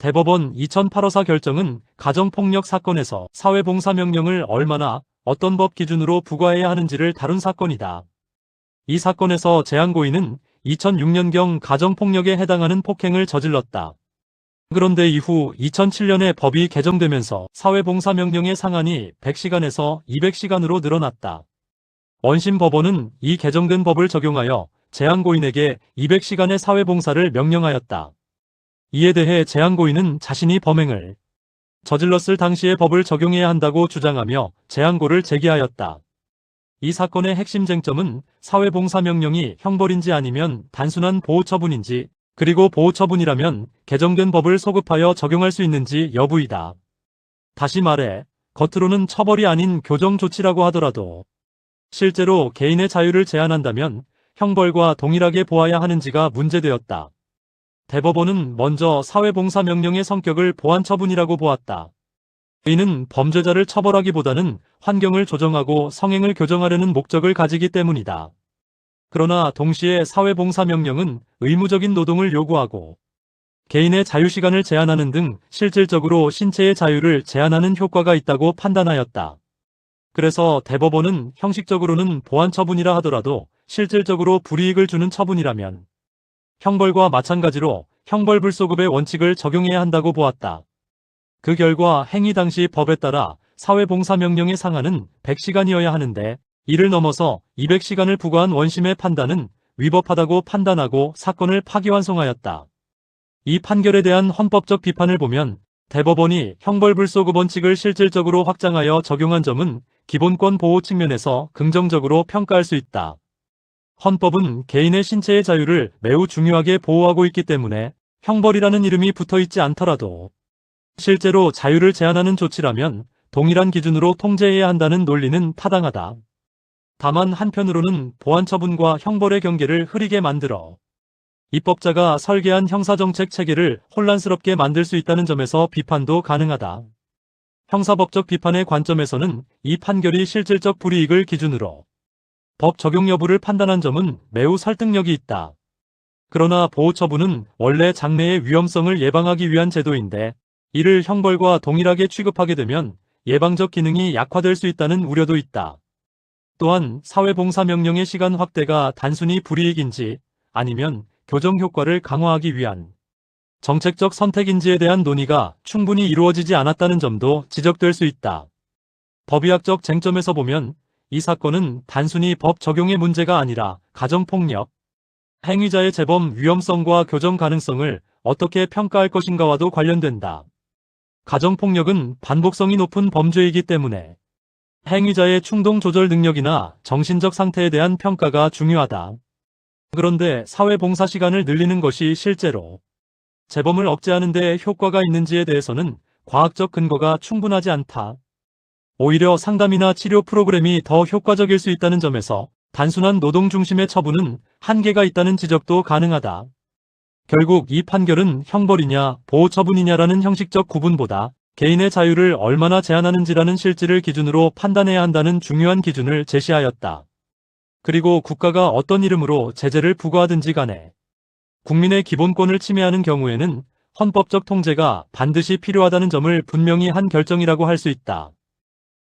대법원 2008호사 결정은 가정폭력 사건에서 사회봉사명령을 얼마나 어떤 법 기준으로 부과해야 하는지를 다룬 사건이다. 이 사건에서 재앙고인은 2006년경 가정폭력에 해당하는 폭행을 저질렀다. 그런데 이후 2007년에 법이 개정되면서 사회봉사명령의 상한이 100시간에서 200시간으로 늘어났다. 원심 법원은 이 개정된 법을 적용하여 재앙고인에게 200시간의 사회봉사를 명령하였다. 이에 대해 재앙고인은 자신이 범행을 저질렀을 당시의 법을 적용해야 한다고 주장하며 재앙고를 제기하였다. 이 사건의 핵심 쟁점은 사회봉사명령이 형벌인지 아니면 단순한 보호처분인지, 그리고 보호처분이라면 개정된 법을 소급하여 적용할 수 있는지 여부이다. 다시 말해, 겉으로는 처벌이 아닌 교정조치라고 하더라도 실제로 개인의 자유를 제한한다면 형벌과 동일하게 보아야 하는지가 문제되었다. 대법원은 먼저 사회봉사명령의 성격을 보완처분이라고 보았다. 이는 범죄자를 처벌하기보다는 환경을 조정하고 성행을 교정하려는 목적을 가지기 때문이다. 그러나 동시에 사회봉사명령은 의무적인 노동을 요구하고 개인의 자유시간을 제한하는 등 실질적으로 신체의 자유를 제한하는 효과가 있다고 판단하였다. 그래서 대법원은 형식적으로는 보완처분이라 하더라도 실질적으로 불이익을 주는 처분이라면 형벌과 마찬가지로 형벌불소급의 원칙을 적용해야 한다고 보았다. 그 결과 행위 당시 법에 따라 사회봉사명령의 상한은 100시간이어야 하는데 이를 넘어서 200시간을 부과한 원심의 판단은 위법하다고 판단하고 사건을 파기환송하였다. 이 판결에 대한 헌법적 비판을 보면 대법원이 형벌불소급 원칙을 실질적으로 확장하여 적용한 점은 기본권 보호 측면에서 긍정적으로 평가할 수 있다. 헌법은 개인의 신체의 자유를 매우 중요하게 보호하고 있기 때문에 형벌이라는 이름이 붙어있지 않더라도 실제로 자유를 제한하는 조치라면 동일한 기준으로 통제해야 한다는 논리는 타당하다. 다만 한편으로는 보완처분과 형벌의 경계를 흐리게 만들어 입법자가 설계한 형사정책 체계를 혼란스럽게 만들 수 있다는 점에서 비판도 가능하다. 형사법적 비판의 관점에서는 이 판결이 실질적 불이익을 기준으로 법 적용 여부를 판단한 점은 매우 설득력이 있다. 그러나 보호처분은 원래 장래의 위험성을 예방하기 위한 제도인데 이를 형벌과 동일하게 취급하게 되면 예방적 기능이 약화될 수 있다는 우려도 있다. 또한 사회봉사명령의 시간 확대가 단순히 불이익인지 아니면 교정 효과를 강화하기 위한 정책적 선택인지에 대한 논의가 충분히 이루어지지 않았다는 점도 지적될 수 있다. 법의학적 쟁점에서 보면 이 사건은 단순히 법 적용의 문제가 아니라 가정폭력, 행위자의 재범 위험성과 교정 가능성을 어떻게 평가할 것인가와도 관련된다. 가정폭력은 반복성이 높은 범죄이기 때문에 행위자의 충동 조절 능력이나 정신적 상태에 대한 평가가 중요하다. 그런데 사회봉사 시간을 늘리는 것이 실제로 재범을 억제하는 데 효과가 있는지에 대해서는 과학적 근거가 충분하지 않다. 오히려 상담이나 치료 프로그램이 더 효과적일 수 있다는 점에서 단순한 노동 중심의 처분은 한계가 있다는 지적도 가능하다. 결국 이 판결은 형벌이냐 보호처분이냐라는 형식적 구분보다 개인의 자유를 얼마나 제한하는지라는 실질을 기준으로 판단해야 한다는 중요한 기준을 제시하였다. 그리고 국가가 어떤 이름으로 제재를 부과하든지 간에 국민의 기본권을 침해하는 경우에는 헌법적 통제가 반드시 필요하다는 점을 분명히 한 결정이라고 할 수 있다.